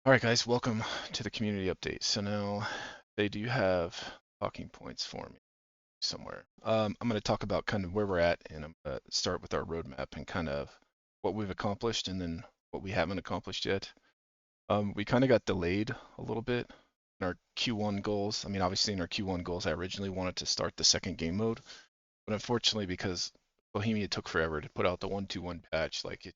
All right, guys, welcome to the community update. So now they do have talking points for me somewhere. I'm going to talk about kind of where we're at, and I'm going to start with our roadmap and kind of what we've accomplished and then what we haven't accomplished yet. We kind of got delayed a little bit in our Q1 goals. I mean, obviously in our Q1 goals, I originally wanted to start the second game mode, but unfortunately, because Bohemia took forever to put out the 1.2.1 patch, like it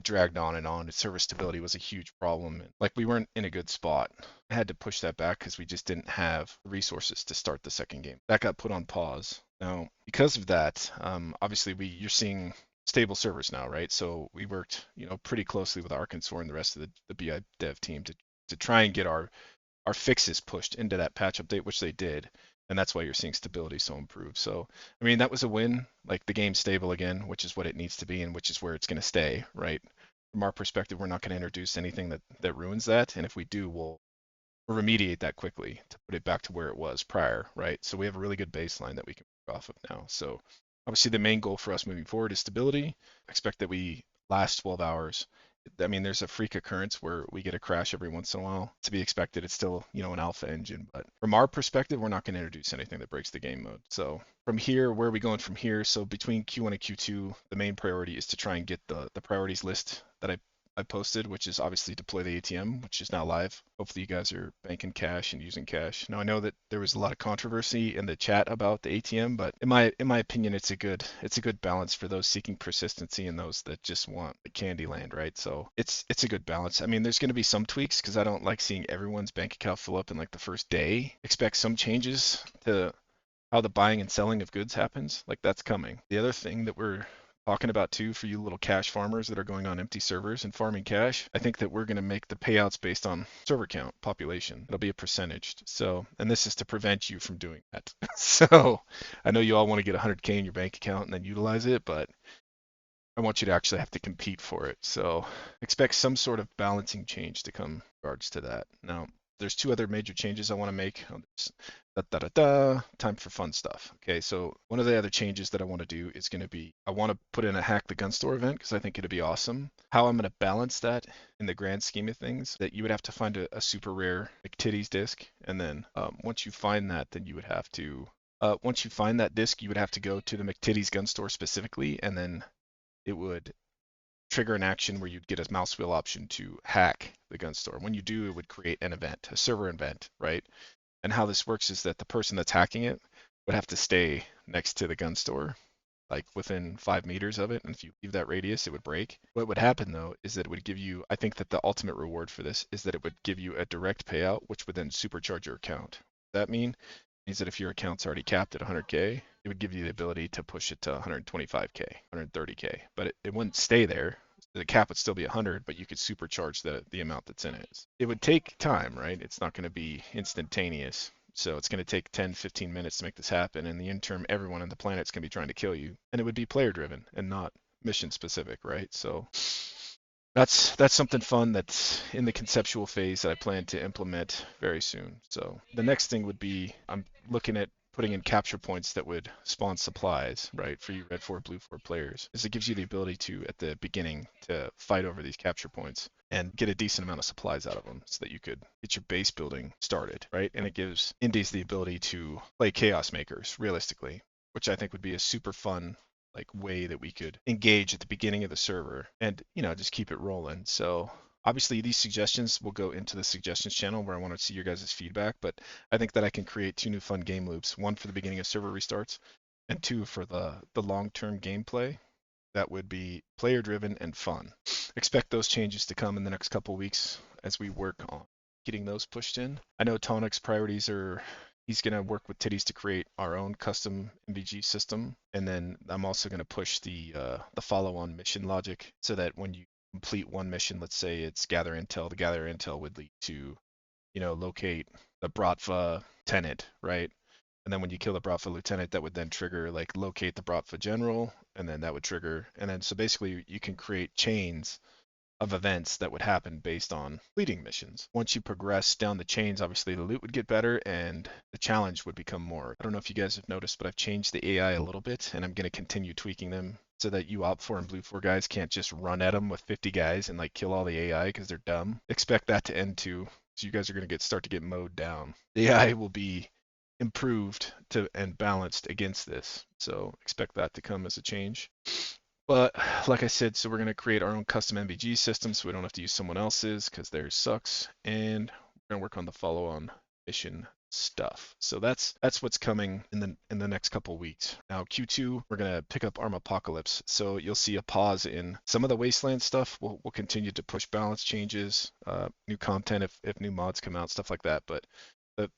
dragged on and on. Its server stability was a huge problem. And, like we weren't in a good spot. I had to push that back because we just didn't have resources to start the second game. That got put on pause. Now, because of that, obviously you're seeing stable servers now, right? So we worked, pretty closely with Arkansas and the rest of the BI dev team to try and get our fixes pushed into that patch update, which they did. And that's why you're seeing stability so improved. So, I mean, that was a win. Like the game's stable again, which is what it needs to be and which is where it's going to stay, right? From our perspective, we're not going to introduce anything that ruins that. And if we do, we'll remediate that quickly to put it back to where it was prior, right? So we have a really good baseline that we can work off of now. So obviously the main goal for us moving forward is stability. Expect that we last 12 hours. I mean, there's a freak occurrence where we get a crash every once in a while. To be expected. It's still, an alpha engine, but from our perspective, we're not going to introduce anything that breaks the game mode. So from here, where are we going from here? So between Q1 and Q2, the main priority is to try and get the priorities list that I posted, which is obviously deploy the ATM, which is now live. Hopefully you guys are banking cash and using cash. Now I know that there was a lot of controversy in the chat about the ATM, but in my opinion, it's a good balance for those seeking persistency and those that just want the candy land, right? So it's a good balance. I mean, there's going to be some tweaks because I don't like seeing everyone's bank account fill up in like the first day. Expect some changes to how the buying and selling of goods happens. Like that's coming. The other thing that we're talking about too for you little cash farmers that are going on empty servers and farming cash, I think that we're going to make the payouts based on server count, population. It'll be a percentage. So, and this is to prevent you from doing that. So, I know you all want to get 100K in your bank account and then utilize it, but I want you to actually have to compete for it. So expect some sort of balancing change to come in regards to that. Now, there's two other major changes I want to make. Time for fun stuff. Okay, so one of the other changes that I want to do is going to be I want to put in a hack the gun store event because I think it'd be awesome. How I'm going to balance that in the grand scheme of things, that you would have to find a super rare McTitties disc, and then once you find that, then you would have to once you find that disc, you would have to go to the McTitties gun store specifically, and then it would trigger an action where you'd get a mouse wheel option to hack the gun store. When you do, it would create an event, a server event, right? And how this works is that the person that's hacking it would have to stay next to the gun store, like within 5 meters of it. And if you leave that radius, it would break. What would happen though is that it would give you, I think that the ultimate reward for this is that it would give you a direct payout, which would then supercharge your account. What that means that if your account's already capped at 100K, it would give you the ability to push it to 125K, 130K, but it wouldn't stay there. The cap would still be 100, but you could supercharge the amount that's in it. It would take time, right? It's not going to be instantaneous. So it's going to take 10, 15 minutes to make this happen. In the interim, everyone on the planet's going to be trying to kill you. And it would be player driven and not mission specific, right? So that's something fun that's in the conceptual phase that I plan to implement very soon. So the next thing would be I'm looking at putting in capture points that would spawn supplies, right, for you Red 4, Blue 4 players. Is it gives you the ability to, at the beginning, to fight over these capture points and get a decent amount of supplies out of them so that you could get your base building started, right? And it gives indies the ability to play Chaos Makers realistically, which I think would be a super fun like way that we could engage at the beginning of the server and just keep it rolling. So obviously these suggestions will go into the suggestions channel where I want to see your guys' feedback, but I think that I can create two new fun game loops, one for the beginning of server restarts and two for the long-term gameplay that would be player driven and fun. Expect those changes to come in the next couple weeks as we work on getting those pushed in. I know Tonic's priorities are he's going to work with Titties to create our own custom MVG system, and then I'm also going to push the follow-on mission logic so that when you complete one mission, let's say it's gather intel, the gather intel would lead to locate the Bratva tenant, right? And then when you kill the Bratva lieutenant, that would then trigger like locate the Bratva general, and then that would trigger, and then so basically you can create chains of events that would happen based on fleeting missions. Once you progress down the chains, obviously the loot would get better and the challenge would become more. I don't know if you guys have noticed, but I've changed the AI a little bit, and I'm going to continue tweaking them so that you Op4 and Blue4 guys can't just run at them with 50 guys and like kill all the AI because they're dumb. Expect that to end too. So you guys are going to start to get mowed down. The AI will be improved to and balanced against this. So expect that to come as a change. But like I said, so we're going to create our own custom MVG system so we don't have to use someone else's because theirs sucks. And we're going to work on the follow-on mission stuff. So that's what's coming in the next couple weeks. Now Q2, we're going to pick up Arm Apocalypse. So you'll see a pause in some of the Wasteland stuff. We'll continue to push balance changes, new content if new mods come out, stuff like that. But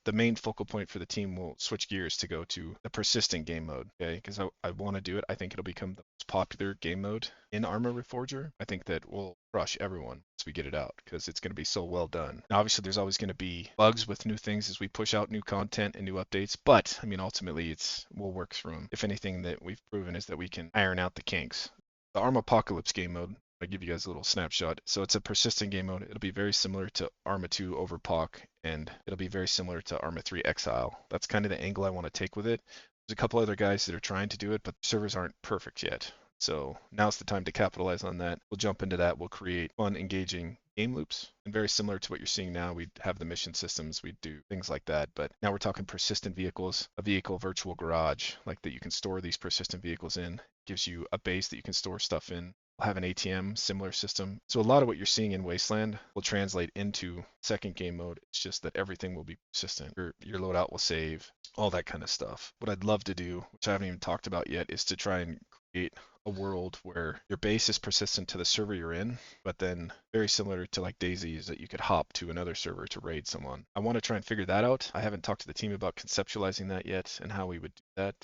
the main focal point for the team will switch gears to go to the persistent game mode, okay? Because I want to do it. I think it'll become the most popular game mode in Arma Reforger. I think that we'll crush everyone once we get it out because it's going to be so well done. Now, obviously, there's always going to be bugs with new things as we push out new content and new updates, but I mean, ultimately, we'll work through them. If anything that we've proven is that we can iron out the kinks. The Arm Apocalypse game mode, I'll give you guys a little snapshot. So it's a persistent game mode. It'll be very similar to Arma 2 Overpoch, and it'll be very similar to Arma 3 Exile. That's kind of the angle I want to take with it. There's a couple other guys that are trying to do it, but servers aren't perfect yet. So now's the time to capitalize on that. We'll jump into that. We'll create fun, engaging game loops. And very similar to what you're seeing now, we have the mission systems, we do things like that. But now we're talking persistent vehicles, a vehicle virtual garage, like that you can store these persistent vehicles in. Gives you a base that you can store stuff in. We'll have an ATM, similar system. So a lot of what you're seeing in Wasteland will translate into second game mode. It's just that everything will be persistent. Your loadout will save, all that kind of stuff. What I'd love to do, which I haven't even talked about yet, is to try and create a world where your base is persistent to the server you're in, but then very similar to like DayZ is that you could hop to another server to raid someone. I want to try and figure that out. I haven't talked to the team about conceptualizing that yet and how we would do that.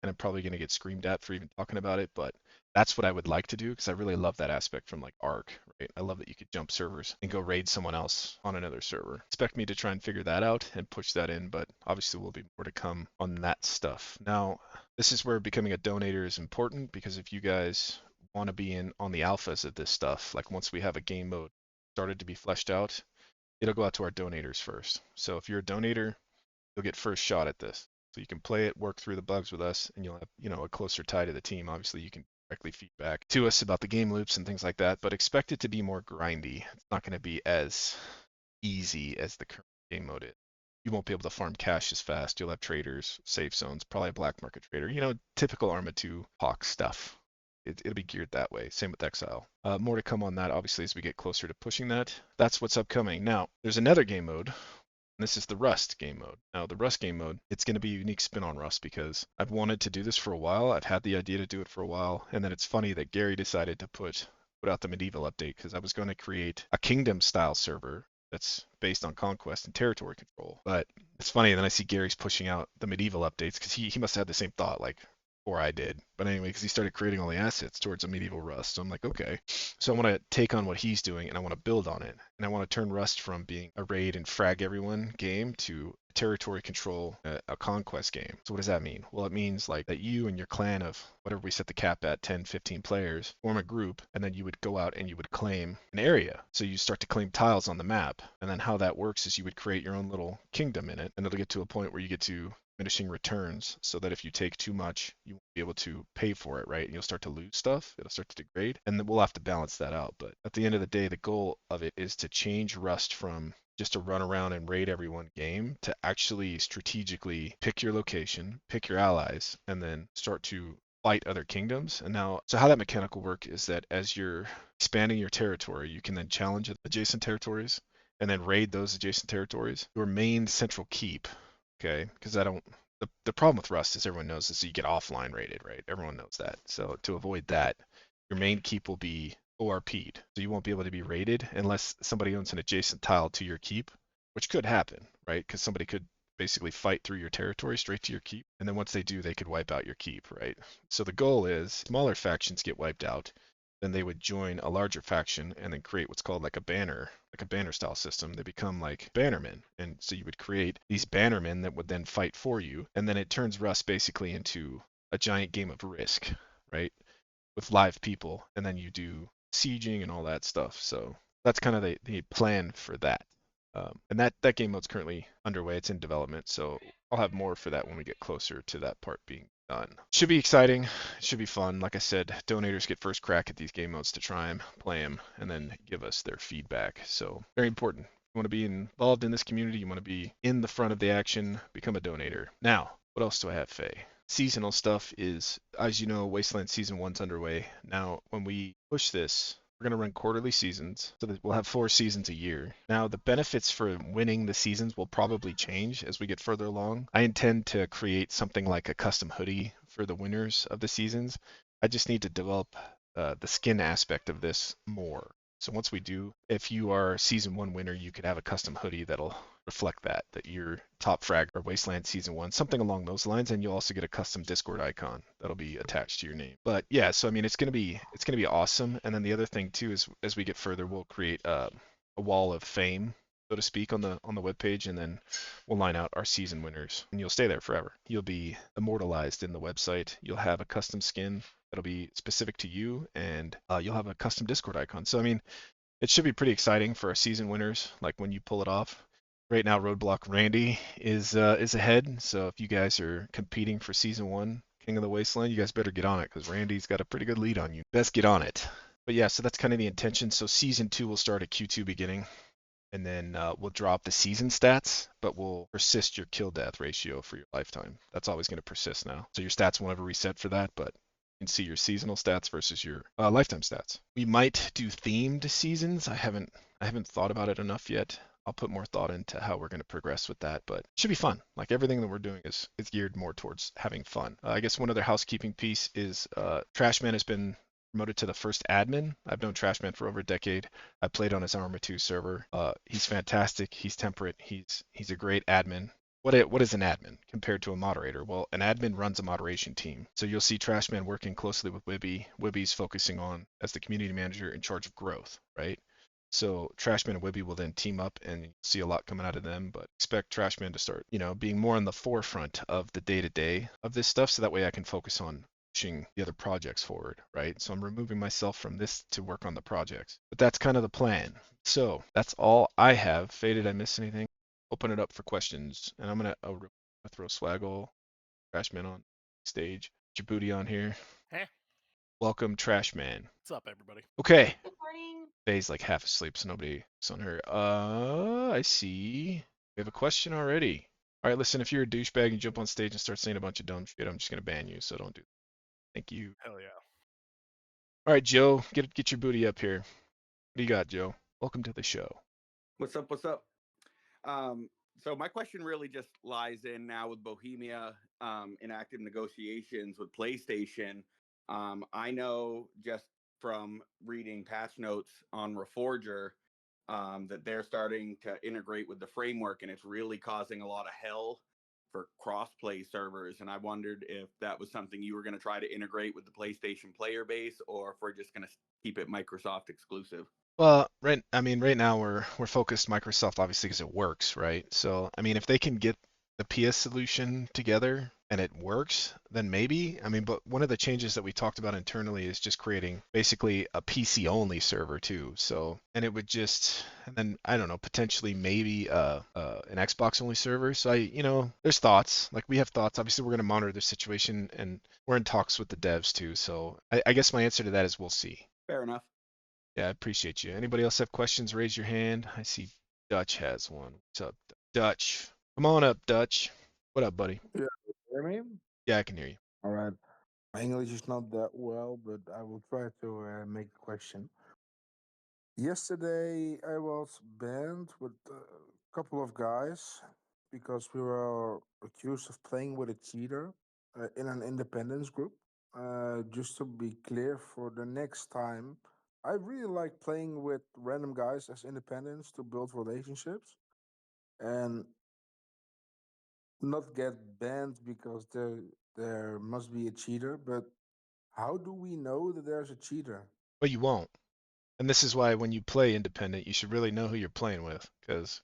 And I'm probably going to get screamed at for even talking about it, but that's what I would like to do because I really love that aspect from like Ark, right? I love that you could jump servers and go raid someone else on another server. Expect me to try and figure that out and push that in, but obviously will be more to come on that stuff. Now, this is where becoming a donator is important because if you guys want to be in on the alphas of this stuff, like once we have a game mode started to be fleshed out, it'll go out to our donators first. So if you're a donator, you'll get first shot at this. So you can play it, work through the bugs with us, and you'll have, a closer tie to the team. Obviously, you can directly feedback to us about the game loops and things like that, but expect it to be more grindy. It's not going to be as easy as the current game mode is. You won't be able to farm cash as fast. You'll have traders, safe zones, probably a black market trader. Typical Arma 2 Hawk stuff. It'll be geared that way. Same with Exile. More to come on that, obviously, as we get closer to pushing that. That's what's upcoming. Now, there's another game mode. This is the Rust game mode. Now, the Rust game mode, it's going to be a unique spin on Rust because I've wanted to do this for a while. I've had the idea to do it for a while. And then it's funny that Gary decided to put out the medieval update because I was going to create a kingdom style server that's based on conquest and territory control. But it's funny, and then I see Gary's pushing out the medieval updates because he must have had the same thought, like, or I did. But anyway, because he started creating all the assets towards a medieval Rust. So I'm like, okay. So I want to take on what he's doing and I want to build on it. And I want to turn Rust from being a raid and frag everyone game to territory control, a conquest game. So what does that mean? Well, it means like that you and your clan of whatever we set the cap at, 10, 15 players, form a group, and then you would go out and you would claim an area. So you start to claim tiles on the map. And then how that works is you would create your own little kingdom in it. And it'll get to a point where you get to diminishing returns so that if you take too much, you won't be able to pay for it, right? And you'll start to lose stuff. It'll start to degrade. And then we'll have to balance that out. But at the end of the day, the goal of it is to change Rust from just a run around and raid everyone game to actually strategically pick your location, pick your allies, and then start to fight other kingdoms. And now, so how that mechanic will work is that as you're expanding your territory, you can then challenge adjacent territories and then raid those adjacent territories. Your main central keep, okay, because the problem with Rust, as everyone knows, is you get offline raided, right? Everyone knows that. So to avoid that, your main keep will be ORP'd. So you won't be able to be raided unless somebody owns an adjacent tile to your keep, which could happen, right? Because somebody could basically fight through your territory straight to your keep. And then once they do, they could wipe out your keep, right? So the goal is smaller factions get wiped out. Then they would join a larger faction and then create what's called like a banner style system. They become like bannermen. And so you would create these bannermen that would then fight for you. And then it turns Rust basically into a giant game of Risk, right? With live people, and then you do sieging and all that stuff. So that's kind of the plan for that. And that game mode's currently underway. It's in development, so I'll have more for that when we get closer to that part being done. Should be exciting. It should be fun. Like I said, donators get first crack at these game modes to try them, play them, and then give us their feedback. So very important. You want to be involved in this community. You want to be in the front of the action. Become a donator. Now, what else do I have, Faye? Seasonal stuff is, as you know, Wasteland Season 1's underway. Now, when we push this, we're going to run quarterly seasons, so that we'll have 4 seasons a year. Now, the benefits for winning the seasons will probably change as we get further along. I intend to create something like a custom hoodie for the winners of the seasons. I just need to develop the skin aspect of this more. So once we do, if you are Season 1 winner, you could have a custom hoodie that'll reflect that you're top frag or Wasteland Season 1, something along those lines, and you'll also get a custom Discord icon that'll be attached to your name. But yeah, so I mean, it's gonna be awesome. And then the other thing too is as we get further, we'll create a wall of fame, so to speak, on the webpage, and then we'll line out our season winners, and you'll stay there forever. You'll be immortalized in the website. You'll have a custom skin that'll be specific to you, and you'll have a custom Discord icon. So I mean, it should be pretty exciting for our season winners, like when you pull it off. Right now, Roadblock Randy is ahead. So if you guys are competing for season 1, King of the Wasteland, you guys better get on it because Randy's got a pretty good lead on you. Best get on it. But yeah, so that's kind of the intention. So season 2 will start at Q2 beginning, and then we'll drop the season stats, but we'll persist your kill death ratio for your lifetime. That's always going to persist now. So your stats won't ever reset for that, but you can see your seasonal stats versus your lifetime stats. We might do themed seasons. I haven't thought about it enough yet. I'll put more thought into how we're going to progress with that, but it should be fun. Like everything that we're doing is geared more towards having fun. I guess one other housekeeping piece is Trashman has been promoted to the first admin. I've known Trashman for over a decade. I played on his Arma 2 server. He's fantastic. He's temperate. He's a great admin. What is an admin compared to a moderator? Well, an admin runs a moderation team. So you'll see Trashman working closely with Wibby. Wibby's focusing on as the community manager in charge of growth, right? So Trashman and Wibby will then team up, and you'll see a lot coming out of them. But expect Trashman to start, being more on the forefront of the day-to-day of this stuff, so that way I can focus on pushing the other projects forward, right? So I'm removing myself from this to work on the projects. But that's kind of the plan. So that's all I have. Faye, did I miss anything? Open it up for questions, and I'm gonna throw Swaggle, Trashman on stage. Get your booty on here. Hey. Welcome, Trashman. What's up, everybody? Okay. Good morning. Faye's like half asleep, so nobody's on her. I see. We have a question already. All right, listen, if you're a douchebag and jump on stage and start saying a bunch of dumb shit, I'm just gonna ban you, so don't do that. Thank you. Hell yeah. All right, Joe, get your booty up here. What do you got, Joe? Welcome to the show. What's up? So my question really just lies in now with Bohemia in active negotiations with PlayStation. I know just from reading patch notes on Reforger that they're starting to integrate with the framework, and it's really causing a lot of hell for cross-play servers. And I wondered if that was something you were going to try to integrate with the PlayStation player base, or if we're just going to keep it Microsoft exclusive. Well, right now we're focused Microsoft obviously because it works, right? So, I mean, if they can get the PS solution together and it works, then maybe. I mean, but one of the changes that we talked about internally is just creating basically a PC only server too. So, and it would just, and then I don't know, potentially maybe an Xbox only server. So there's thoughts. Like we have thoughts. Obviously, we're going to monitor the situation, and we're in talks with the devs too. So, I guess my answer to that is we'll see. Fair enough. Yeah, I appreciate you. Anybody else have questions? Raise your hand. I see Dutch has one. What's up, Dutch? Come on up, Dutch. What up, buddy? Yeah, hear me? Yeah, I can hear you. All right. My English is not that well, but I will try to make a question. Yesterday, I was banned with a couple of guys because we were accused of playing with a cheater in an independence group. Just to be clear, for the next time, I really like playing with random guys as independents to build relationships and not get banned because there must be a cheater. But how do we know that there's a cheater? But you won't. And this is why when you play independent, you should really know who you're playing with. Because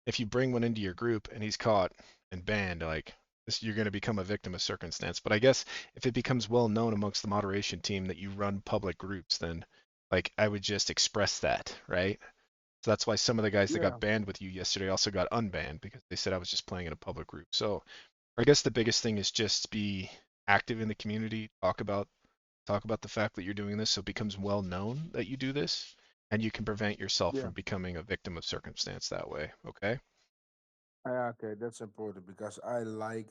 if you bring one into your group and he's caught and banned, like you're going to become a victim of circumstance. But I guess if it becomes well known amongst the moderation team that you run public groups, then like I would just express that, right? So that's why some of the guys that Yeah, got banned with you yesterday also got unbanned because they said I was just playing in a public group. So I guess the biggest thing is just be active in the community, talk about the fact that you're doing this so it becomes well known that you do this and you can prevent yourself yeah. from becoming a victim of circumstance that way, okay? Okay, that's important because I like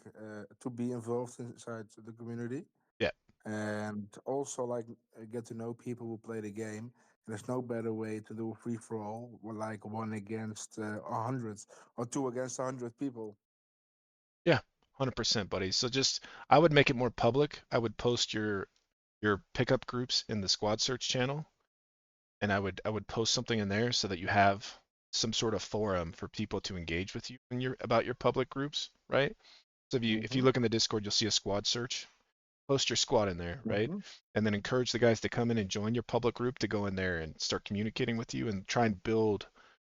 to be involved inside the community Yeah, and also like get to know people who play the game. There's no better way to do a free for all, like one against 100 or two against 100 people. yeah, 100% buddy. So just I would make it more public. I would post your pickup groups in the squad search channel and I would post something in there so that you have some sort of forum for people to engage with you in your about your public groups, right? So if you Mm-hmm. look in the Discord, you'll see a squad search. Post your squad in there, right? Mm-hmm. And then encourage the guys to come in and join your public group to go in there and start communicating with you and try and build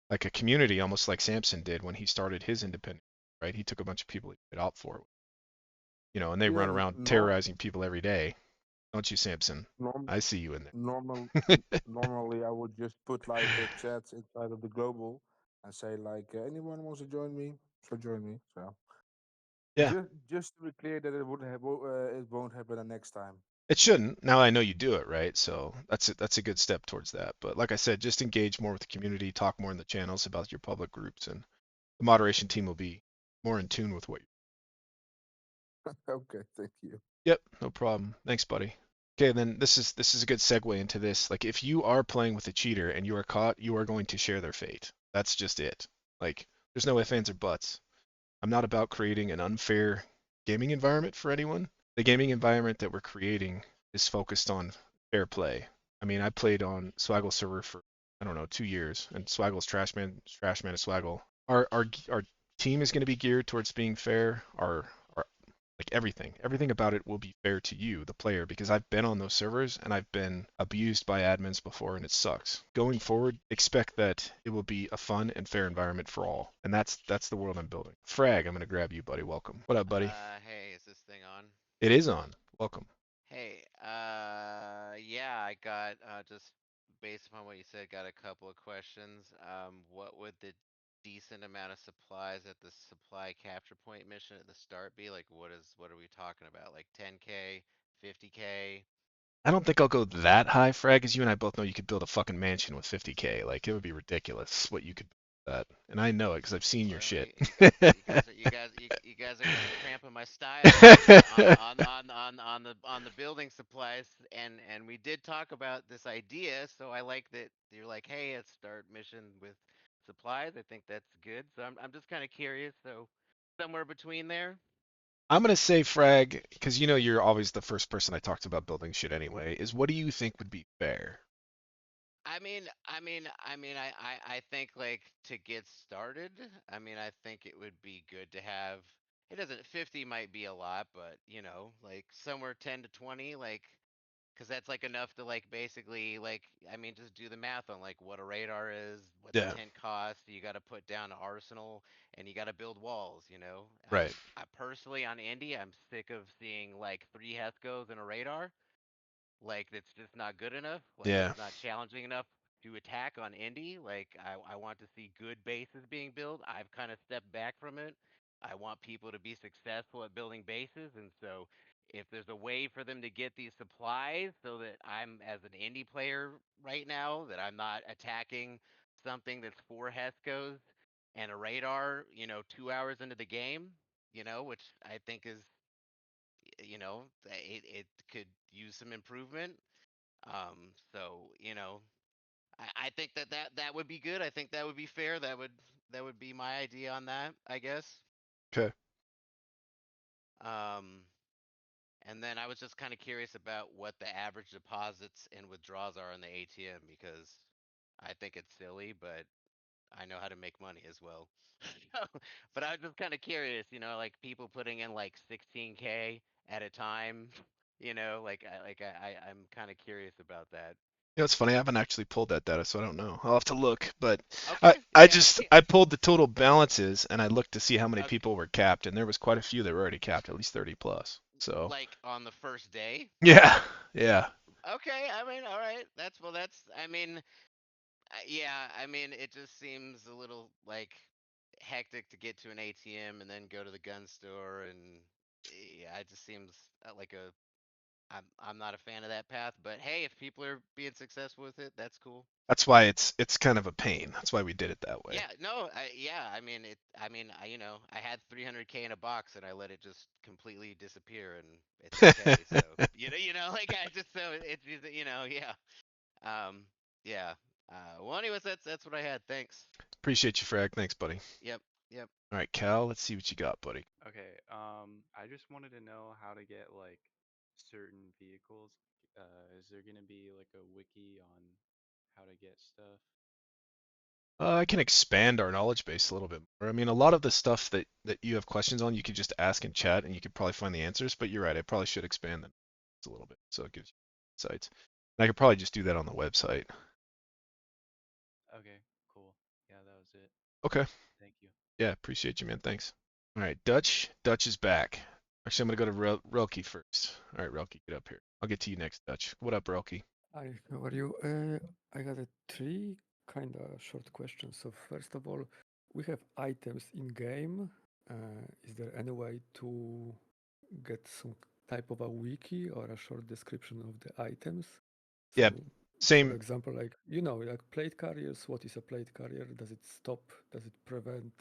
like a community, almost like Samson did when he started his independent, right? He took a bunch of people he put out for, and they Yeah, run around terrorizing people every day, don't you, Samson? norm, I see you in normal, there. normally I would just put like a chat inside of the global and say like anyone wants to join me, so join me. So Yeah, just to be clear that it won't happen the next time. it shouldn't. Now I know you do it, right? So that's a good step towards that. But like I said, just engage more with the community, talk more in the channels about your public groups, and the moderation team will be more in tune with what Okay, thank you. Yep, no problem. Thanks, buddy. Okay, then this is a good segue into this. Like if you are playing with a cheater and you are caught, you are going to share their fate. That's just it. Like there's no ifs, ands, or buts. I'm not about creating an unfair gaming environment for anyone. The gaming environment that we're creating is focused on fair play. I mean, I played on Swaggle server for I don't know 2 years, and Swaggle's Trashman is Swaggle. Our team is going to be geared towards being fair. Our like everything about it will be fair to you, the player, because I've been on those servers and I've been abused by admins before and it sucks. Going forward, expect that it will be a fun and fair environment for all. And that's the world I'm building. Frag, I'm gonna grab you, buddy. Welcome. What up, buddy? Hey, is this thing on? It is on. Welcome. Hey, yeah, I got, just based upon what you said, got a couple of questions. What would the decent amount of supplies at the supply capture point mission at the start be? Like, what are we talking about? Like 10K, 50K? I don't think I'll go that high, Frag, as you and I both know you could build a fucking mansion with 50K. Like it would be ridiculous what you could build with that. And I know it because I've seen your Well, shit. you guys are kind of cramping my style on the building supplies, and we did talk about this idea, so I like that you're like, hey, let's start mission with supplies. I think that's good. So I'm just kind of curious. So somewhere between there. I'm gonna say, Frag, because you know you're always the first person I talk to about building shit anyway, is what do you think would be fair? I think like to get started, I think it would be good to have. It doesn't 50 might be a lot, but like somewhere 10 to 20, like because that's like enough to like basically like just do the math on like what a radar is, what the Yeah, tent costs. You got to put down an arsenal and you got to build walls. right. I personally on Indy, I'm sick of seeing like 3 Hescos and a radar. Like that's just not good enough. Like Yeah. it's not challenging enough to attack on Indy. Like I want to see good bases being built. I've kind of stepped back from it. I want people to be successful at building bases, and so if there's a way for them to get these supplies so that I'm as an Indy player right now that I'm not attacking something that's 4 Hescos and a radar, 2 hours into the game, which I think is it could use some improvement. So I think that would be good. I think that would be fair. That would be my idea on that, I guess. Okay. Um, and then I was just kind of curious about what the average deposits and withdrawals are on the ATM because I think it's silly, but I know how to make money as well. But I was just kind of curious, like people putting in like 16K at a time, I'm kind of curious about that. You know, it's funny. I haven't actually pulled that data, so I don't know. I'll have to look. But I, Okay, I yeah, just I pulled the total balances and I looked to see how many okay. people were capped, and there was quite a few that were already capped, at least 30 plus. So Like on the first day. yeah, yeah. Okay, I mean, all right. That's. I mean, yeah. I mean, it just seems a little like hectic to get to an ATM and then go to the gun store, and yeah, it just seems like a. I'm not a fan of that path, but hey, if people are being successful with it, that's cool. That's why it's kind of a pain. That's why we did it that way. Yeah, no, yeah. I mean, I had 300K in a box and I let it just completely disappear, and it's okay. So like I just so it's just, yeah, um, yeah. Well, anyways, that's what I had. Thanks. Appreciate you, Frag. Thanks, buddy. Yep, yep. All right, Cal, let's see what you got, buddy. Okay, I just wanted to know how to get like certain vehicles. Is there gonna be like a wiki on how to get stuff? I can expand our knowledge base a little bit more. I mean, a lot of the stuff that you have questions on, you could just ask in chat, and you could probably find the answers. But you're right, I probably should expand them a little bit, so it gives you insights. And I could probably just do that on the website. Okay, cool. Yeah, that was it. Okay. Thank you. Yeah, appreciate you, man. Thanks. All right, Dutch. Dutch is back. Actually, I'm gonna go to Relke first. All right, Relke, get up here. I'll get to you next, Dutch. What up, Relke? Hi, how are you? I got three kind of short questions. So first of all, we have items in game. Is there any way to get some type of a wiki or a short description of the items? Yeah, So, for same. example, like like plate carriers. What is a plate carrier? Does it stop? Does it prevent?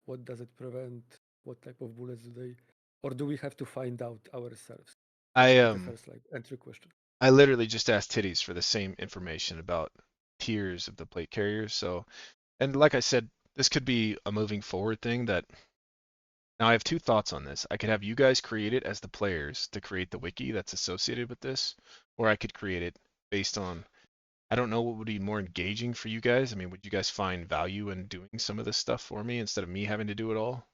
What does it prevent? What type of bullets do they? Or do we have to find out ourselves? I That's the first like entry question. I literally just asked Titties for the same information about tiers of the plate carriers. So, and like I said, this could be a moving forward thing that now I have two thoughts on this. I could have you guys create it as the players to create the wiki that's associated with this, or I could create it based on, I don't know what would be more engaging for you guys. I mean, would you guys find value in doing some of this stuff for me instead of me having to do it all?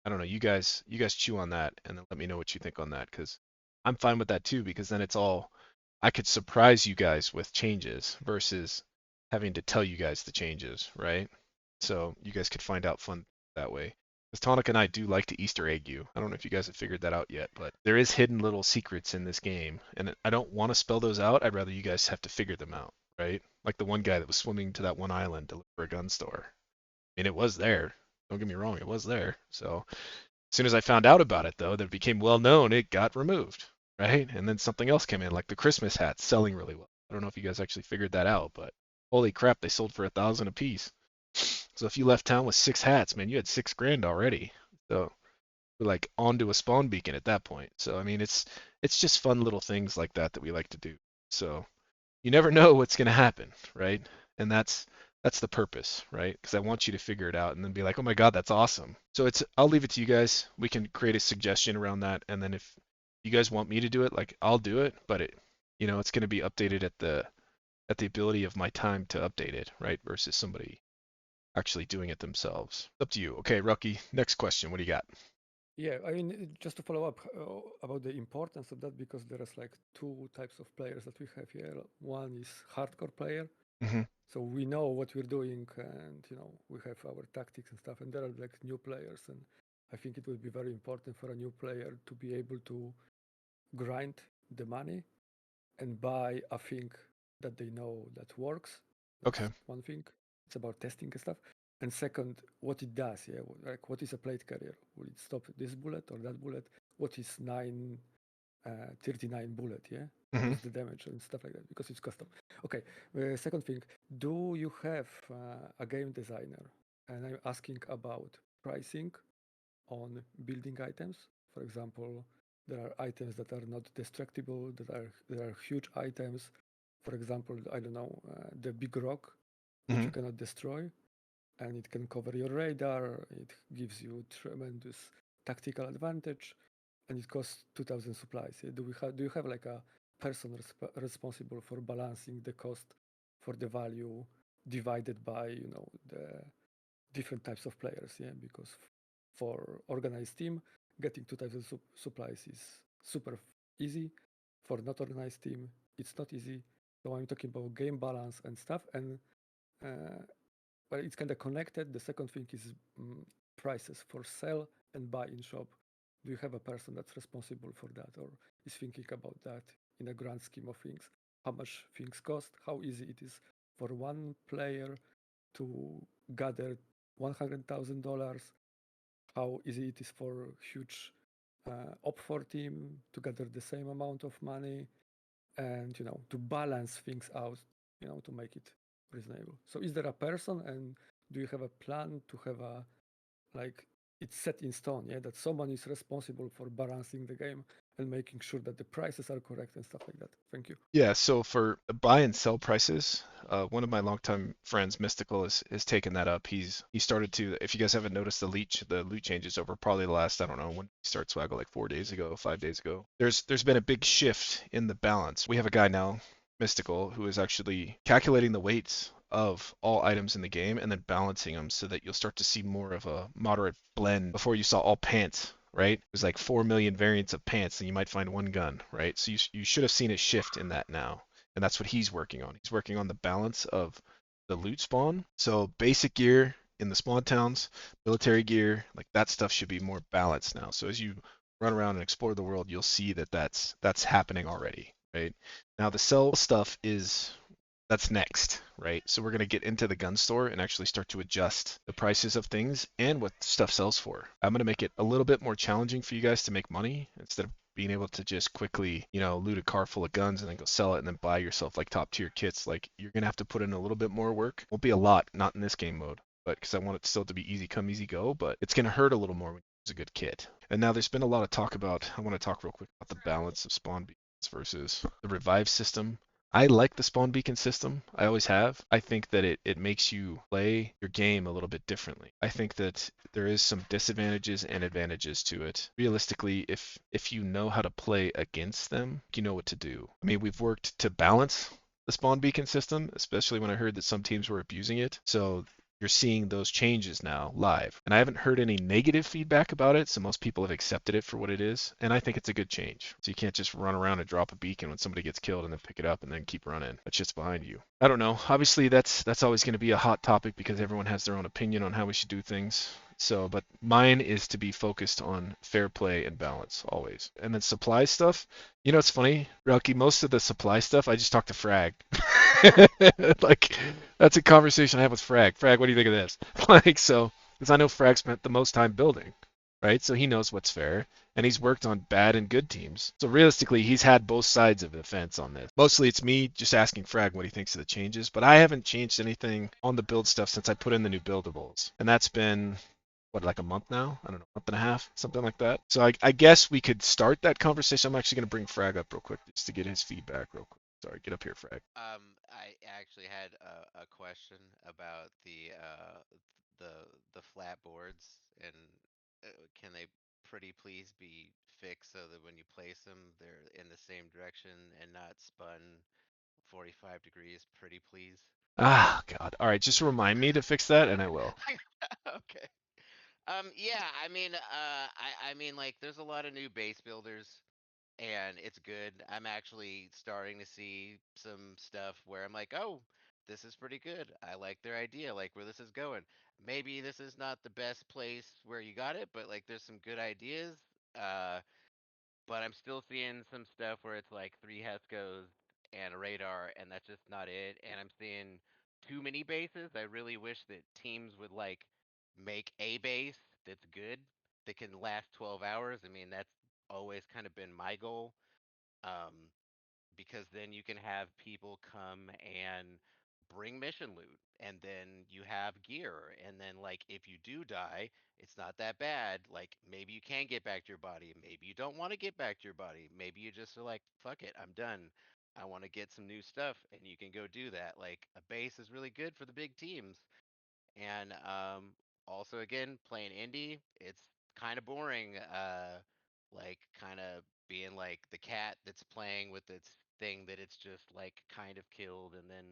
I don't know. You guys chew on that and then let me know what you think on that because I'm fine with that too because then it's all I could surprise you guys with changes versus having to tell you guys the changes, right? So you guys could find out fun that way. Because Tonic and I do like to Easter egg you. I don't know if you guys have figured that out yet, but there is hidden little secrets in this game, and I don't want to spell those out. I'd rather you guys have to figure them out, right? Like the one guy that was swimming to that one island to look for a gun store. I mean, it was there. Don't get me wrong, it was there. So as soon as I found out about it, though, that it became well known, it got removed, right? And then something else came in, like the Christmas hats selling really well. I don't know if you guys actually figured that out, but holy crap, they sold for 1,000 a piece. So if you left town with 6 hats, man, you had 6 grand already. So we're like onto a spawn beacon at that point. So I mean, it's just fun little things like that that we like to do. So you never know what's gonna happen, right? And that's the purpose, right? Because I want you to figure it out and then be like, oh my God, that's awesome. So I'll leave it to you guys. We can create a suggestion around that, and then if you guys want me to do it, like I'll do it, but it's gonna be updated at the ability of my time to update it, right? Versus somebody actually doing it themselves. It's up to you. Okay, Rucky, next question. What do you got? Yeah, I mean, just to follow up about the importance of that, because there is like two types of players that we have here. One is hardcore player, Mm-hmm. so we know what we're doing, and we have our tactics and stuff. And there are like new players, and I think it would be very important for a new player to be able to grind the money and buy a thing that they know that works. That's Okay. one thing. It's about testing and stuff. And second, what it does. Yeah, like what is a plate carrier? Will it stop this bullet or that bullet? What is 39 bullet? Yeah, what Mm-hmm. is the damage and stuff like that? Because it's custom. Okay. Second thing, do you have a game designer? And I'm asking about pricing on building items. For example, there are items that are not destructible. There are huge items. For example, I don't know, the big rock, which Mm-hmm. you cannot destroy, and it can cover your radar. It gives you tremendous tactical advantage, and it costs 2,000 supplies. Do you have like a person responsible for balancing the cost for the value divided by the different types of players? Yeah, because for organized team, getting 2,000 supplies is super easy. For not organized team, it's not easy. So I'm talking about game balance and stuff, and uh, well, it's kind of connected. The second thing is prices for sell and buy in shop. Do you have a person that's responsible for that, or is thinking about that in a grand scheme of things? how much things cost, how easy it is for one player to gather $100,000, how easy it is for huge op4 team to gather the same amount of money, and to balance things out, to make it reasonable. So is there a person, and do you have a plan to have a, like, it's set in stone, yeah, that someone is responsible for balancing the game and making sure that the prices are correct and stuff like that? Thank you. Yeah, so for buy and sell prices, one of my longtime friends, Mystical, has taken that up. He started to, if you guys haven't noticed the loot changes over probably the last, I don't know, when he started Swaggle, like 4 days ago, 5 days ago. There's been a big shift in the balance. We have a guy now, Mystical, who is actually calculating the weights of all items in the game and then balancing them so that you'll start to see more of a moderate blend. Before you saw all pants, right? There's like 4 million variants of pants, and you might find one gun, right? So you should have seen a shift in that now, and that's what he's working on. He's working on the balance of the loot spawn. So basic gear in the spawn towns, military gear, like that stuff should be more balanced now. So as you run around and explore the world, you'll see that that's happening already, right? Now the sell stuff that's next, right? So we're going to get into the gun store and actually start to adjust the prices of things and what stuff sells for. I'm going to make it a little bit more challenging for you guys to make money instead of being able to just quickly, loot a car full of guns and then go sell it and then buy yourself like top tier kits. Like you're going to have to put in a little bit more work. Won't be a lot, not in this game mode, but because I want it still to be easy come, easy go, but it's going to hurt a little more when you use a good kit. And now there's been a lot of talk about, I want to talk real quick about the balance of spawn beacons versus the revive system. I like the spawn beacon system. I always have. I think that it makes you play your game a little bit differently. I think that there is some disadvantages and advantages to it. Realistically, if you know how to play against them, you know what to do. I mean, we've worked to balance the spawn beacon system, especially when I heard that some teams were abusing it. So you're seeing those changes now live. And I haven't heard any negative feedback about it, so most people have accepted it for what it is, and I think it's a good change. So you can't just run around and drop a beacon when somebody gets killed and then pick it up and then keep running. That shit's behind you. I don't know. Obviously that's always going to be a hot topic because everyone has their own opinion on how we should do things. So, but mine is to be focused on fair play and balance always. And then supply stuff, it's funny, Rocky, most of the supply stuff, I just talk to Frag. Like, that's a conversation I have with Frag. Frag, what do you think of this? Like, so, because I know Frag spent the most time building, right? So he knows what's fair, and he's worked on bad and good teams. So realistically, he's had both sides of the fence on this. Mostly it's me just asking Frag what he thinks of the changes, but I haven't changed anything on the build stuff since I put in the new buildables. And that's been like a month now? I don't know, month and a half, something like that. So I guess we could start that conversation. I'm actually going to bring Frag up real quick just to get his feedback real quick. Sorry, get up here, Frag. I actually had a question about the flat boards, and can they pretty please be fixed so that when you place them, they're in the same direction and not spun 45 degrees? Pretty please. Ah, God. All right, just remind me to fix that, and I will. Okay. Yeah, I mean, like, there's a lot of new base builders, and it's good. I'm actually starting to see some stuff where I'm like, oh, this is pretty good. I like their idea, like where this is going. Maybe this is not the best place where you got it, but like, there's some good ideas. Uh, but I'm still seeing some stuff where it's like 3 Heskos and a radar, and that's just not it. And I'm seeing too many bases. I really wish that teams would like make a base that's good, that can last 12 hours. I mean, that's always kind of been my goal. Um, because then you can have people come and bring mission loot, and then you have gear, and then like if you do die, it's not that bad. Like maybe you can get back to your body, maybe you don't want to get back to your body, maybe you just are like, fuck it, I'm done, I want to get some new stuff, and you can go do that. Like a base is really good for the big teams. And also, again, playing indie, it's kind of boring. Like kind of being like the cat that's playing with its thing that it's just like kind of killed, and then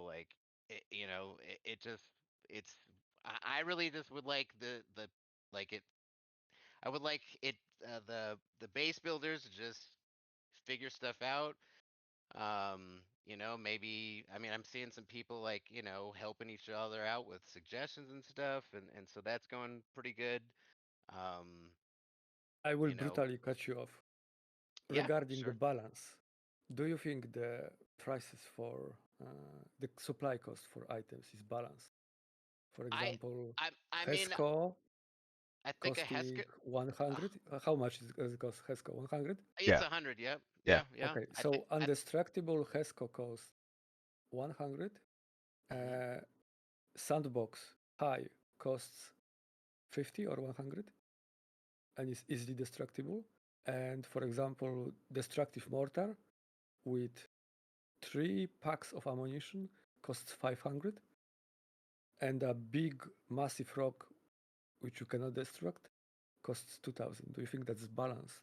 like it just it's. I really just would like the like it. I would like it the base builders to just figure stuff out. Maybe, I mean, I'm seeing some people like, helping each other out with suggestions and stuff, and so that's going pretty good. Um, I will you know, brutally cut you off. yeah, Regarding the sure. balance, do you think the prices for the supply cost for items is balanced? For I example, I mean Hesco I think a costing Heska 100. How much does it cost Hesco? 100? it's Yeah, 100. Yep. yeah. Yeah. Okay, I think so undestructible Hesco costs 100. mhm. Sandbox high costs 50 or 100 and is easily destructible. And for example, destructive mortar with 3 packs of ammunition costs 500, and a big massive rock which you cannot destruct costs 2000. Do you think that's balanced?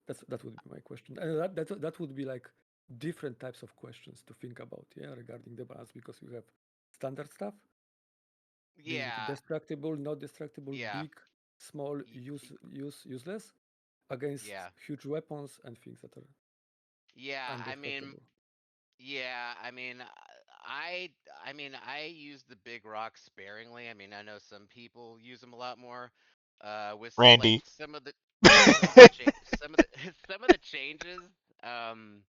That would be my question, and that would be like different types of questions to think about, yeah, regarding the balance, because you have standard stuff being Yeah. destructible, not destructible, Yeah. big, small, y- y- useless, against Yeah. huge weapons and things that are Yeah. undestructible. Yeah. I I mean I use the big rocks sparingly. I mean I know some people use them a lot more. With like Randy. some of the some of the some of the changes. Um,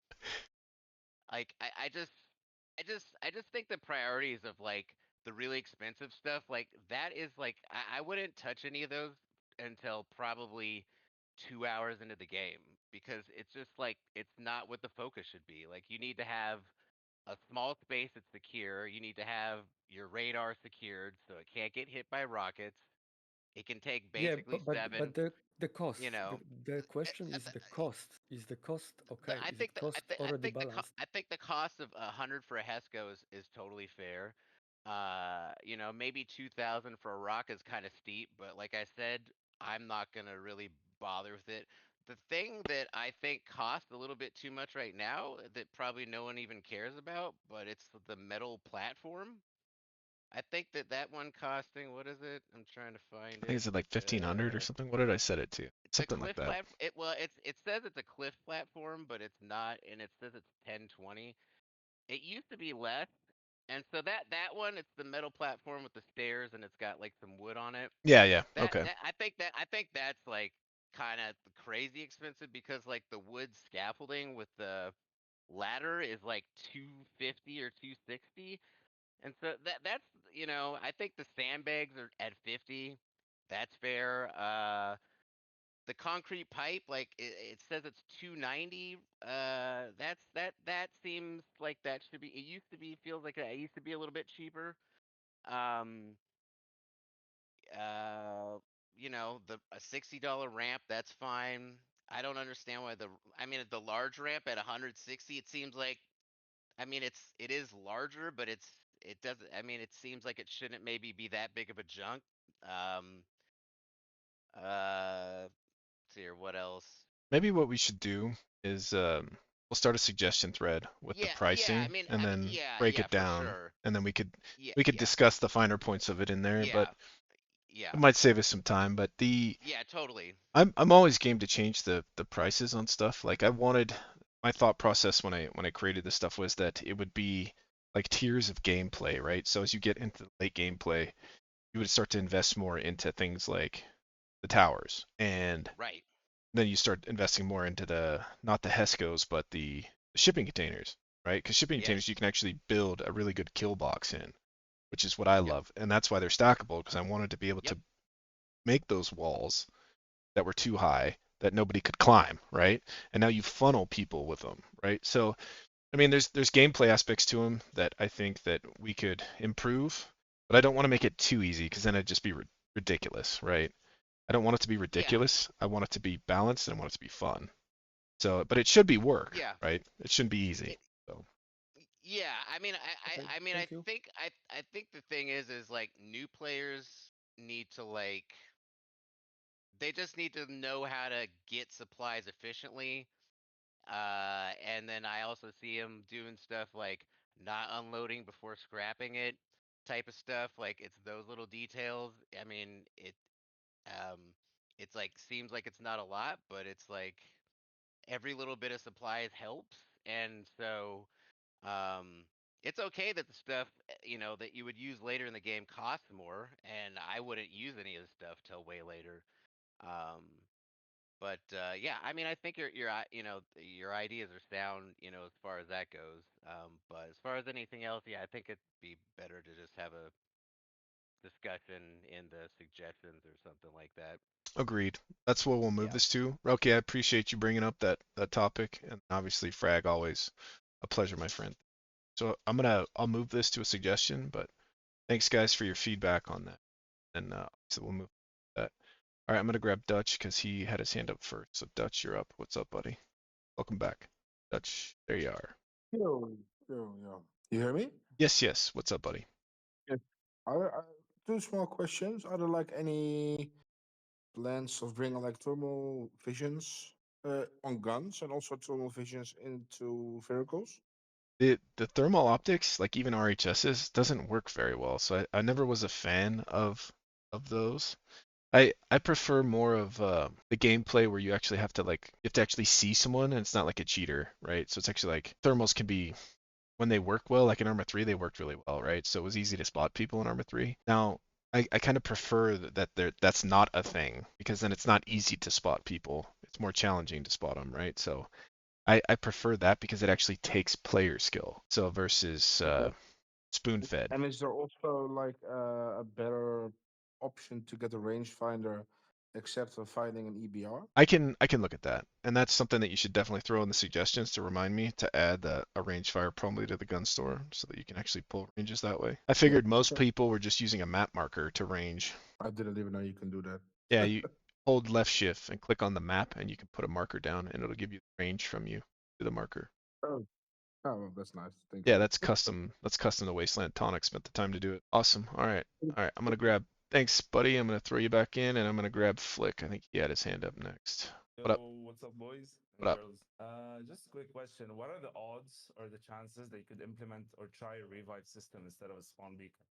like I just think the priorities of like the really expensive stuff like that is like I wouldn't touch any of those until probably 2 hours into the game because it's just like it's not what the focus should be. Like you need to have a small space that's secure. You need to have your radar secured so it can't get hit by rockets. It can take Yeah, basically but seven. the cost. You know, The question is the cost. Is the cost okay? I Is think it cost already balanced? I think the cost of 100 for a Hesco is totally fair. You know, maybe 2,000 for a rock is kind of steep, but like I said, I'm not gonna really bother with it. The thing that I think costs a little bit too much right now that probably no one even cares about, but it's the metal platform. I think that that one costing, what is it? I'm trying to find I think it. it's like 1500 or something. What did I set it to? The Something like cliff that. plat it well it says it's a cliff platform, but it's not, and it says it's 1020. It used to be less, and so that one it's the metal platform with the stairs and it's got like some wood on it. Yeah, yeah. That Okay. that I think that's like kind of crazy expensive because like the wood scaffolding with the ladder is like 250 or 260. And so that's I think the sandbags are at 50. That's fair. The concrete pipe, like it says it's 290. That seems like that should be. It used to be feels like it used to be a little bit cheaper. Um, uh, the a $60 ramp, that's fine. I don't understand why I mean the large ramp at 160. It seems like it is larger, but it doesn't. I mean, it seems like it shouldn't maybe be that big of a junk. Um, let's see here, what else? Maybe what we should do is we'll start a suggestion thread with the Yeah. pricing and then break Yeah, it for down, sure. and then we could Yeah, we could yeah, discuss the finer points of it in there, but yeah, yeah, it might save us some time. But yeah, totally. I'm always game to change the prices on stuff. Like I wanted my thought process when I created this stuff was that it would be like tiers of gameplay, right? So as you get into the late gameplay, you would start to invest more into things like the towers, and Right. then you start investing more into the not the Hescos but the shipping containers, right? Because shipping Yes. containers you can actually build a really good kill box in, which is what I Yep. love, and that's why they're stackable because I wanted to be able Yep. to make those walls that were too high that nobody could climb, right? And now you funnel people with them, right? So I mean, there's gameplay aspects to them that I think that we could improve, but I don't want to make it too easy because then it'd just be ridiculous, right? I don't want it to be Yeah. ridiculous. I want it to be balanced and I want it to be fun. So, but it should be work, Yeah. right? It shouldn't be easy. It, So, yeah. Okay, I mean, thank you. I think the thing is like new players need to like they just need to know how to get supplies efficiently. And then I also see them doing stuff like not unloading before scrapping it, type of stuff. Like it's those little details. I mean, um, it's like seems like it's not a lot, but it's like every little bit of supplies helps, and so um, it's okay that the stuff that you would use later in the game costs more, and I wouldn't use any of the stuff till way later. Um, But yeah, I mean, I think your ideas are sound, as far as that goes. But as far as anything else, yeah, I think it'd be better to just have a discussion in the suggestions or something like that. Agreed. That's what we'll move Yeah. this to. Roki, I appreciate you bringing up that topic, and obviously Frag, always a pleasure, my friend. So I'll move this to a suggestion, but thanks guys for your feedback on that, and so we'll move that. All right, I'm gonna grab Dutch because he had his hand up first. So Dutch, you're up. What's up, buddy? Welcome back, Dutch. There you are. Yo, yo. You hear me? Yes, yes. What's up, buddy? Yes. Two small questions. Are there like any plans of bringing like thermal visions on guns and also thermal visions into vehicles? The thermal optics, like even RHS's, doesn't work very well. So I never was a fan of those. I prefer more of the gameplay where you actually have to actually see someone and it's not like a cheater, right? So it's actually like thermals can be when they work well, like in Arma 3, they worked really well, right? So it was easy to spot people in Arma 3. Now, I kind of prefer that's not a thing because then it's not easy to spot people. It's more challenging to spot them, right? So I prefer that because it actually takes player skill. So versus Okay. spoon-fed. And is there also like a better option to get a rangefinder except for finding an EBR? I can look at that, and that's something that you should definitely throw in the suggestions to remind me to add a rangefinder probably to the gun store so that you can actually pull ranges that way. I figured most Okay. people were just using a map marker to range. I didn't even know you can do that. Yeah, you hold left shift and click on the map, and you can put a marker down, and it'll give you the range from you to the marker. Oh, well, that's nice. Thank Yeah, you. that's custom. That's custom to Wasteland. Tonic spent the time to do it. Awesome. All right. All right. I'm gonna grab. Thanks, buddy. I'm gonna throw you back in, and I'm gonna grab Flick. I think he had his hand up next. What up? Yo, what's up, boys and What up? girls? Just a quick question. What are the odds or the chances they could implement or try a revive system instead of a spawn beacon?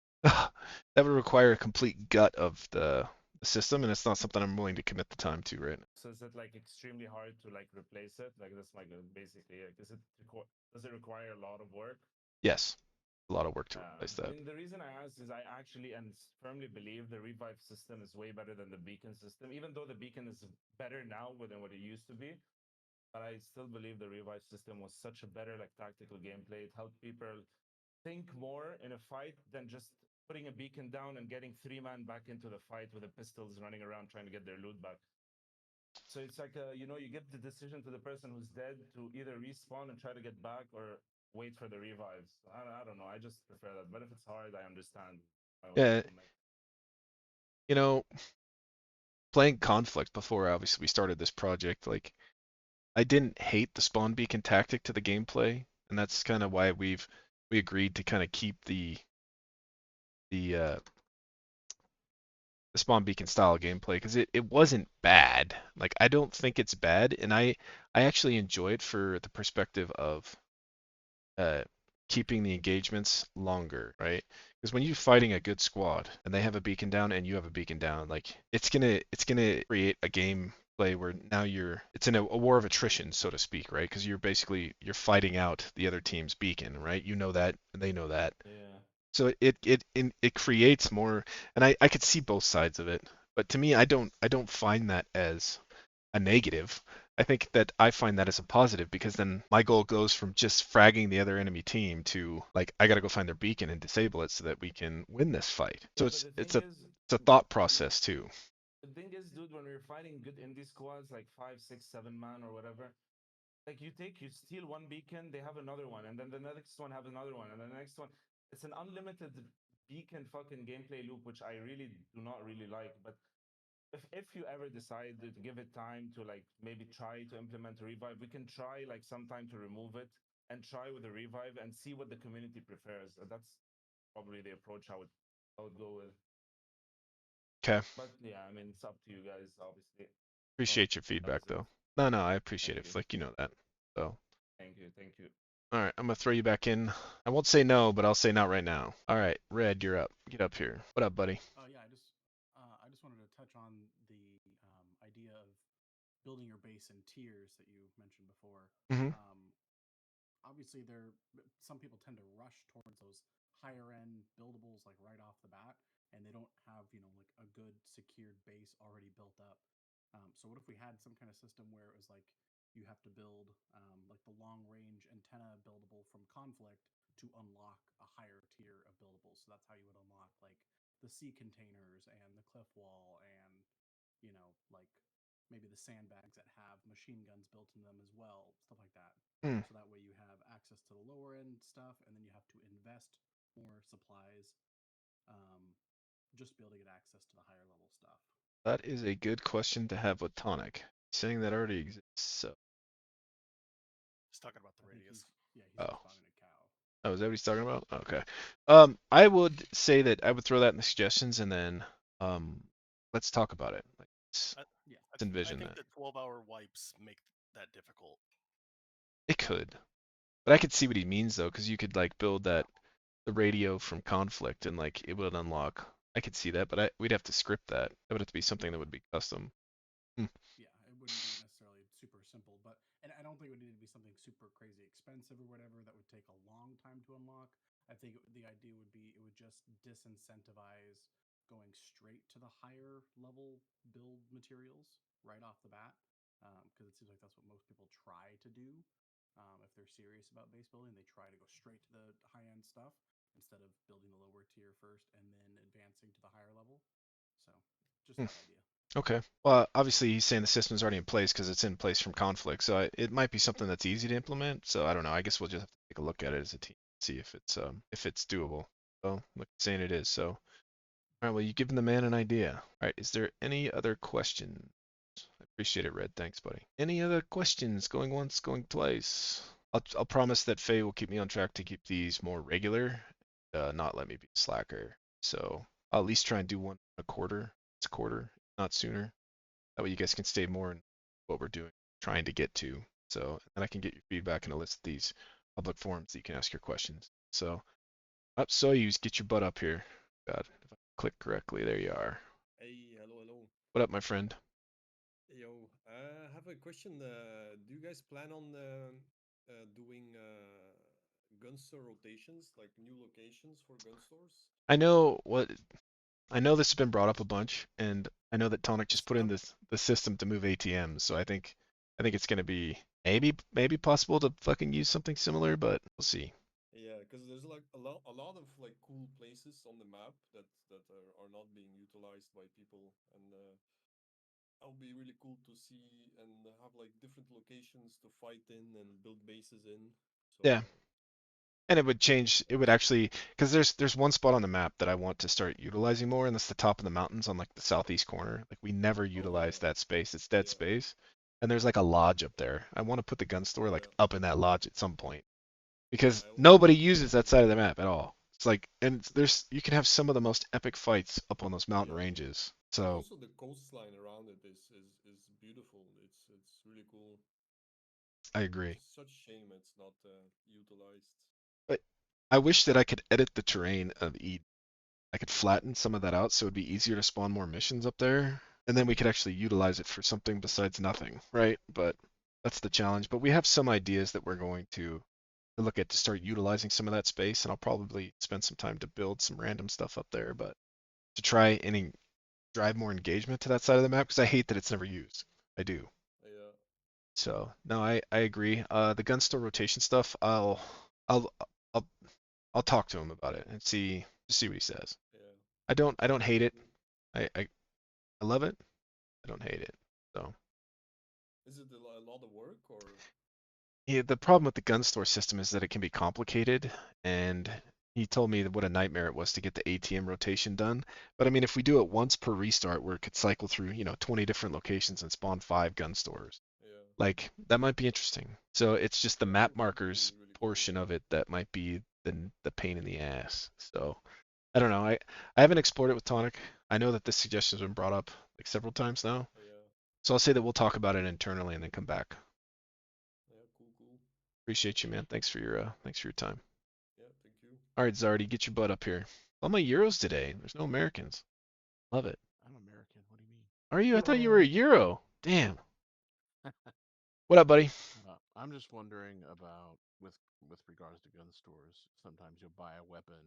That would require a complete gut of the system, and it's not something I'm willing to commit the time to right now. So is it like extremely hard to like replace it? Like that's my basically. Like, does it require a lot of work? Yes, a lot of work to replace I that. mean, the reason I ask is I actually and firmly believe the revive system is way better than the beacon system, even though the beacon is better now than what it used to be. But I still believe the revive system was such a better like tactical gameplay. It helped people think more in a fight than just putting a beacon down and getting 3 man back into the fight with the pistols running around trying to get their loot back. So it's like you give the decision to the person who's dead to either respawn and try to get back or wait for the revives. I don't know. I just prefer that. But if it's hard, I understand. Yeah, you know, playing Conflict before obviously we started this project, like I didn't hate the spawn beacon tactic to the gameplay, and that's kind of why we agreed to kind of keep the spawn beacon style gameplay because it wasn't bad. Like I don't think it's bad, and I actually enjoy it for the perspective of uh keeping the engagements longer, right? Because when you're fighting a good squad and they have a beacon down and you have a beacon down, like it's gonna create a game play where now it's in a war of attrition, so to speak, right? Because you're fighting out the other team's beacon, right? You know that, and they know that. Yeah. So it creates more, and I could see both sides of it. But to me, I don't find that as a negative. I think that I find that as a positive because then my goal goes from just fragging the other enemy team to like I gotta go find their beacon and disable it so that we can win this fight. So Yeah, but the it's thing a is, it's a thought process too. dude, when we're fighting good indie squads like 5, 6, 7 man or whatever, like you steal one beacon, they have another one, and then the next one have another one, and the next one. It's an unlimited beacon fucking gameplay loop, which I really do not really like. But if you ever decide to give it time to like maybe try to implement a revive, we can try like sometime to remove it and try with a revive and see what the community prefers. That's probably the approach I would go with. Okay. But yeah, I mean it's up to you guys, obviously. Appreciate your feedback though. No, I appreciate Thank it, you. Flick. You know that. So. Thank you. Thank you. All right, I'm gonna throw you back in. I won't say no, but I'll say not right now. All right, Red, you're up. Get up here. What up, buddy? Yeah, I just wanted to touch on the idea of building your base in tiers that you mentioned before. Mhm. Obviously, some people tend to rush towards those higher end buildables like right off the bat, and they don't have like a good secured base already built up. So what if we had some kind of system where it was like you have to build like the long range antenna buildable from Conflict to unlock a higher tier of buildables. So that's how you would unlock like the sea containers and the cliff wall and like maybe the sandbags that have machine guns built in them as well, stuff like that. Hmm. So that way you have access to the lower end stuff, and then you have to invest more supplies just to be able to get access to the higher level stuff. That is a good question to have with Tonic. Saying that already exists. So, He's talking about the I think radius. he's oh, responding to Cow. oh, is that what he's talking about? Okay. I would say that I would throw that in the suggestions, and then let's talk about it. Like, let's envision I think that. the 12-hour wipes make that difficult. It could, but I could see what he means though, because you could like build that the radio from Conflict, and like it would unlock. I could see that, but we'd have to script that. That would have to be something that would be custom. Yeah, it wouldn't be necessarily super simple, and I don't think it would need to be something super crazy expensive or whatever that would take a long time to unlock. I think the idea would be it would just disincentivize going straight to the higher level build materials right off the bat, because it seems like that's what most people try to do. If they're serious about base building, they try to go straight to the high end stuff instead of building the lower tier first and then advancing to the higher level. So, just that idea. Okay. Well, obviously he's saying the system's already in place because it's in place from Conflict, so it might be something that's easy to implement. So I don't know. I guess we'll just have to take a look at it as a team, see if it's doable. So, like saying it is. So, all right. Well, you given the man an idea. All right. Is there any other questions? I appreciate it, Red. Thanks, buddy. Any other questions? Going once, going twice. I'll promise that Faye will keep me on track to keep these more regular, not let me be a slacker. So I'll at least try and do one a quarter. It's a quarter, not sooner. That way you guys can stay more in what we're doing, trying to get to. So, and I can get your feedback in a list of these public forums that you can ask your questions. So, up Soyuz, get your butt up here. God, if I click correctly, there you are. Hey, hello. What up, my friend? Yo, I have a question. Do you guys plan on doing gun store rotations, like new locations for gun stores? I know this has been brought up a bunch, and I know that Tonic just put in the system to move ATMs, so I think it's gonna be maybe possible to fucking use something similar, but we'll see. Yeah, because there's like a lot of like cool places on the map that are not being utilized by people, and that'll be really cool to see and have like different locations to fight in and build bases in. So, Yeah. And it would change, it would actually, because there's one spot on the map that I want to start utilizing more, and that's the top of the mountains on like the southeast corner. Like we never utilize that space. It's dead space. And there's like a lodge up there. I want to put the gun store like up in that lodge at some point. Because nobody uses that side of the map at all. It's like, and you can have some of the most epic fights up on those mountain ranges. So also the coastline around it is beautiful. It's really cool. I agree. It's such a shame it's not utilized. But I wish that I could edit the terrain of Eden. I could flatten some of that out so it'd be easier to spawn more missions up there, and then we could actually utilize it for something besides nothing, right? But that's the challenge. But we have some ideas that we're going to look at to start utilizing some of that space, and I'll probably spend some time to build some random stuff up there, but to try and drive more engagement to that side of the map, because I hate that it's never used. I do. Yeah. So no, I agree. The gun store rotation stuff, I'll talk to him about it and see what he says. Yeah. I don't hate it. I love it. I don't hate it. So is it a lot of work or? yeah, the problem with the gun store system is that it can be complicated, and he told me what a nightmare it was to get the ATM rotation done. But I mean, if we do it once per restart, where it could cycle through 20 different locations and spawn 5 gun stores, like that might be interesting. So it's just the map markers portion of it that might be the pain in the ass. So I don't know. I haven't explored it with Tonic. I know that this suggestion has been brought up like several times now. So I'll say that we'll talk about it internally and then come back. Yeah, cool. Appreciate you, man. Thanks for your time. Yeah, thank you. All right, Zardy, get your butt up here. All my Euros today. There's no Americans. Love it. I'm American. What do you mean? Are you? I thought you were a Euro. Damn. What up, buddy? I'm just wondering about with regards to gun stores. Sometimes you'll buy a weapon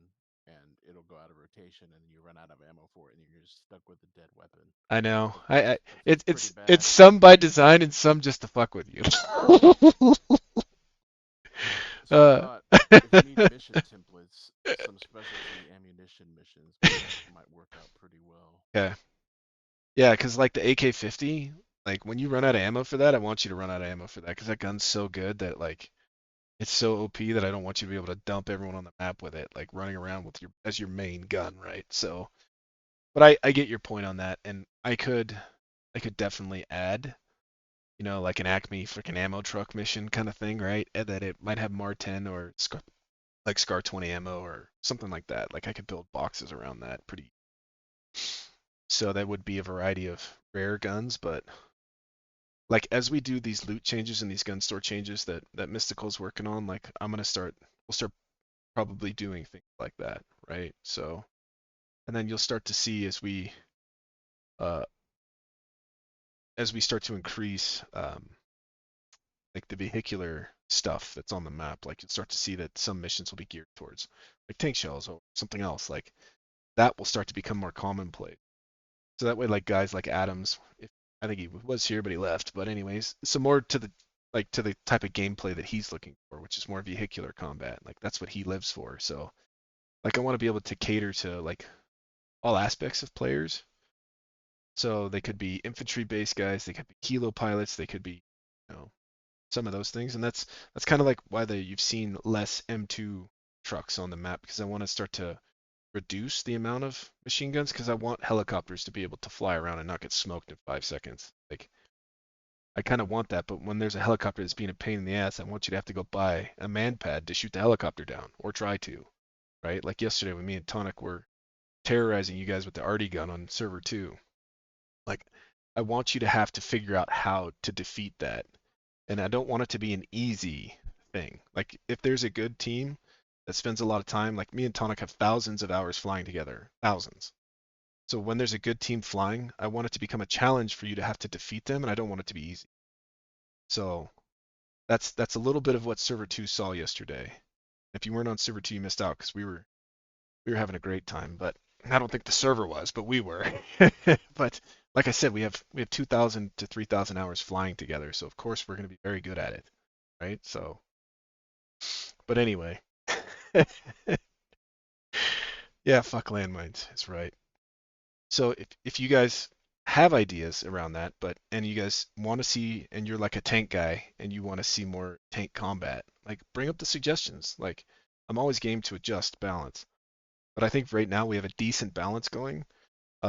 and it'll go out of rotation, and you run out of ammo for it, and you're just stuck with a dead weapon. I know. That's It's pretty it's bad. it's some by design and some just to fuck with you. So I thought if you need mission templates, some specialty ammunition missions might work out pretty well. Okay. Yeah, because like the AK-50, like when you run out of ammo for that, I want you to run out of ammo for that because that gun's so good that like it's so OP that I don't want you to be able to dump everyone on the map with it, like running around with your as your main gun, right? So, but I get your point on that, and I could definitely add, like an Acme freaking ammo truck mission kind of thing, right? And that it might have MAR-10 or like SCAR 20 ammo or something like that. Like I could build boxes around that pretty. So that would be a variety of rare guns, but like as we do these loot changes and these gun store changes that Mystical's working on, like we'll start probably doing things like that, right? So, and then you'll start to see uh as we start to increase like the vehicular stuff that's on the map, like you'll start to see that some missions will be geared towards like tank shells or something else. Like that will start to become more commonplace. So that way, like guys like Adams, if I think he was here but he left, but anyways, some more to the type of gameplay that he's looking for, which is more vehicular combat. Like that's what he lives for. So like I want to be able to cater to like all aspects of players. So they could be infantry based guys, they could be kilo pilots, they could be, some of those things. And that's kind of like why you've seen less M2 trucks on the map, because I want to start to reduce the amount of machine guns because I want helicopters to be able to fly around and not get smoked in 5 seconds. Like I kind of want that, but when there's a helicopter that's being a pain in the ass, I want you to have to go buy a man pad to shoot the helicopter down or try to, right? Like yesterday when me and Tonic were terrorizing you guys with the RD gun on server 2. Like I want you to have to figure out how to defeat that. And I don't want it to be an easy thing. Like if there's a good team that spends a lot of time, like me and Tonic have thousands of hours flying together, thousands. So when there's a good team flying, I want it to become a challenge for you to have to defeat them, and I don't want it to be easy. So that's a little bit of what server 2 saw yesterday. If you weren't on server 2, you missed out because we were having a great time, but I don't think the server was, but we were. But like I said, we have 2,000 to 3,000 hours flying together, so of course we're going to be very good at it, right? So, but anyway, yeah, fuck landmines. That's right. So if you guys have ideas around that, and you guys want to see, and you're like a tank guy, and you want to see more tank combat, like bring up the suggestions. Like I'm always game to adjust balance, but I think right now we have a decent balance going.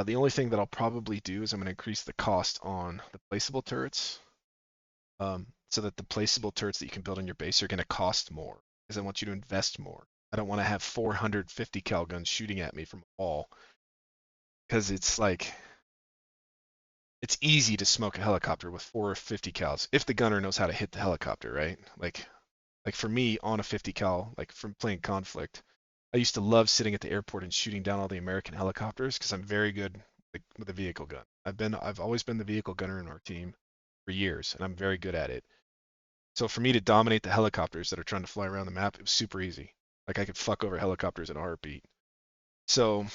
The only thing that I'll probably do is I'm going to increase the cost on the placeable turrets, so that the placeable turrets that you can build on your base are going to cost more, because I want you to invest more. I don't want to have 450 cal guns shooting at me from a wall, because it's like it's easy to smoke a helicopter with 450 cals if the gunner knows how to hit the helicopter, right? Like for me on a 50 cal, like from playing Conflict, I used to love sitting at the airport and shooting down all the American helicopters because I'm very good with a vehicle gun. I've always been the vehicle gunner in our team for years, and I'm very good at it. So for me to dominate the helicopters that are trying to fly around the map, it was super easy. Like I could fuck over helicopters in a heartbeat. So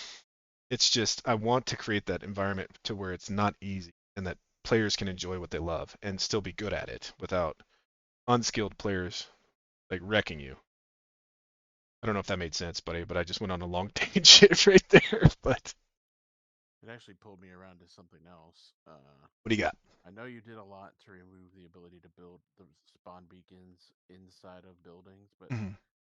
it's just I want to create that environment to where it's not easy and that players can enjoy what they love and still be good at it without unskilled players like wrecking you. I don't know if that made sense, buddy, but I just went on a long tangent right there. But It actually pulled me around to something else. what do you got? I know you did a lot to remove the ability to build the spawn beacons inside of buildings, but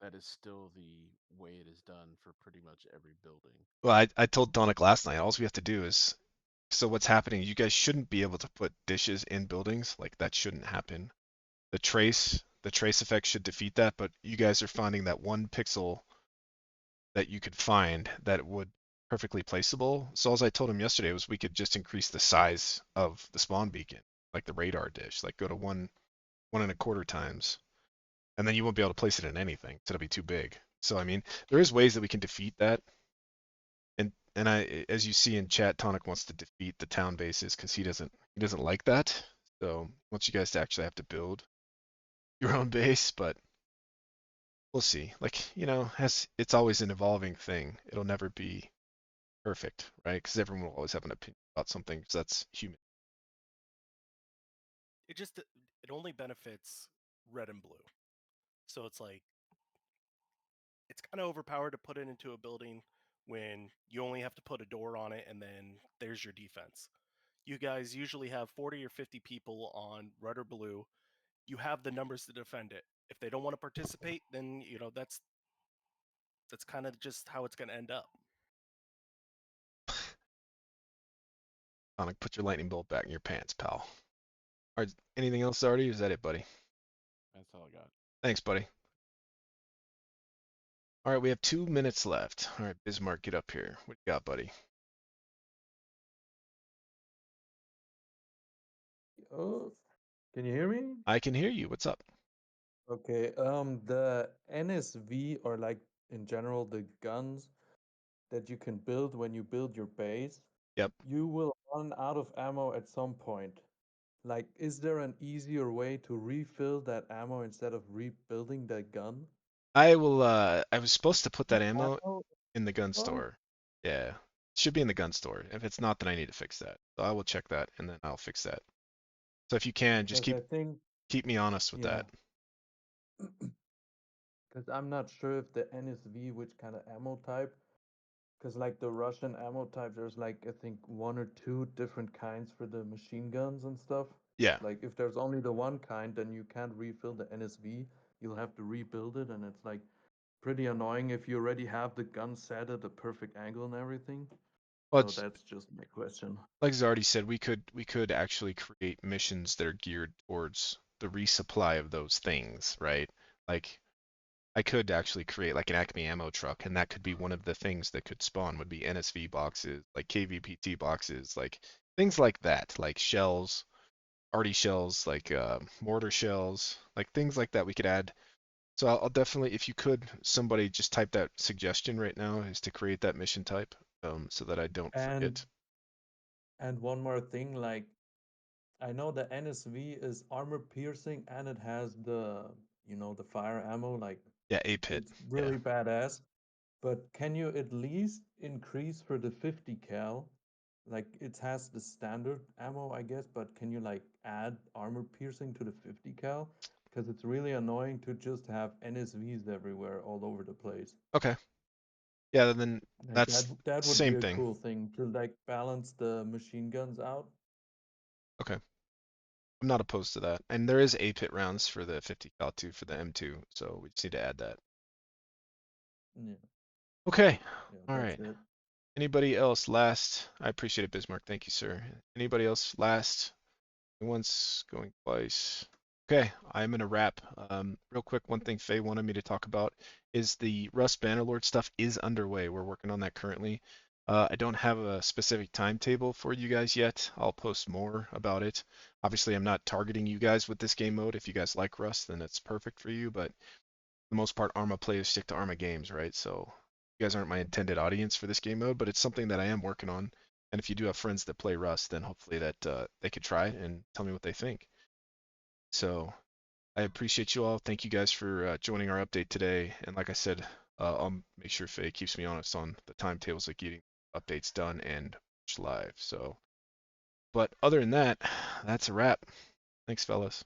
that is still the way it is done for pretty much every building. Well, I told Donick last night, all we have to do is, so what's happening, you guys shouldn't be able to put dishes in buildings. Like that shouldn't happen. The trace effect should defeat that, but you guys are finding that one pixel that you could find that would perfectly placeable. So as I told him yesterday was we could just increase the size of the spawn beacon, like the radar dish, like go to 1.25 times, and then you won't be able to place it in anything. So it'll be too big. So I mean, there is ways that we can defeat that. And I, as you see in chat, Tonic wants to defeat the town bases because he doesn't like that. So wants you guys to actually have to build your own base, but we'll see. Like, it's always an evolving thing. It'll never be perfect, right? Because everyone will always have an opinion about something. So that's human. It only benefits red and blue. So it's like it's kind of overpowered to put it into a building when you only have to put a door on it and then there's your defense. You guys usually have 40 or 50 people on red or blue. You have the numbers to defend it. If they don't want to participate, then that's kind of just how it's going to end up. Sonic, put your lightning bolt back in your pants, pal. All right, anything else, Artie? Is that it, buddy? That's all I got. Thanks, buddy. All right, we have 2 minutes left. All right, Bismarck, get up here. What you got, buddy? Oh, can you hear me? I can hear you. What's up? Okay, the NSV, or like in general the guns that you can build when you build your base, Yep. you will run out of ammo at some point. Like, is there an easier way to refill that ammo instead of rebuilding that gun? I was supposed to put that ammo Ammo? in the gun Oh, store. Yeah. Should be in the gun store. If it's not, then I need to fix that. So I will check that and then I'll fix that. So if you can, just because I think, keep me honest with yeah, that. because I'm not sure if the NSV, which kind of ammo type, because like the Russian ammo type, there's like I think 1 or 2 different kinds for the machine guns and stuff. Yeah. Like if there's only the one kind, then you can't refill the NSV. You'll have to rebuild it, and it's like pretty annoying if you already have the gun set at the perfect angle and everything. Well, So it's that's just my question. like Zardy said, we could actually create missions that are geared towards the resupply of those things, right? Like I could actually create like an Acme ammo truck, and that could be one of the things that could spawn would be NSV boxes, like KVPT boxes, like things like that, like shells, arty shells, like mortar shells, like things like that we could add. So I'll definitely, if you could, somebody just type that suggestion right now is to create that mission type, so that I don't forget. And one more thing, like I know the NSV is armor piercing and it has the fire ammo, like Yeah, A-Pit. it's really badass. But can you at least increase for the 50 cal? Like it has the standard ammo, I guess, but can you like add armor piercing to the 50 cal? Because it's really annoying to just have NSVs everywhere all over the place. Okay. Yeah, then Like that's that would same be a thing. cool thing to like balance the machine guns out. Okay. I'm not opposed to that. And there is A-Pit rounds for the 50 cal too for the M2, so we just need to add that. Yeah. Okay. Yeah, All that's right. it. Anybody else last? I appreciate it, Bismarck. Thank you, sir. Anybody else last? Once, going twice. Okay, I'm gonna wrap. Real quick, one thing Faye wanted me to talk about is the Rust Bannerlord stuff is underway. We're working on that currently. I don't have a specific timetable for you guys yet. I'll post more about it. Obviously, I'm not targeting you guys with this game mode. If you guys like Rust, then it's perfect for you. But for the most part, Arma players stick to Arma games, right? So you guys aren't my intended audience for this game mode, but it's something that I am working on. And if you do have friends that play Rust, then hopefully that they could try it and tell me what they think. So I appreciate you all. Thank you guys for joining our update today. And like I said, I'll make sure Faye keeps me honest on the timetables of getting updates done and live. So, but other than that, that's a wrap. Thanks, fellas.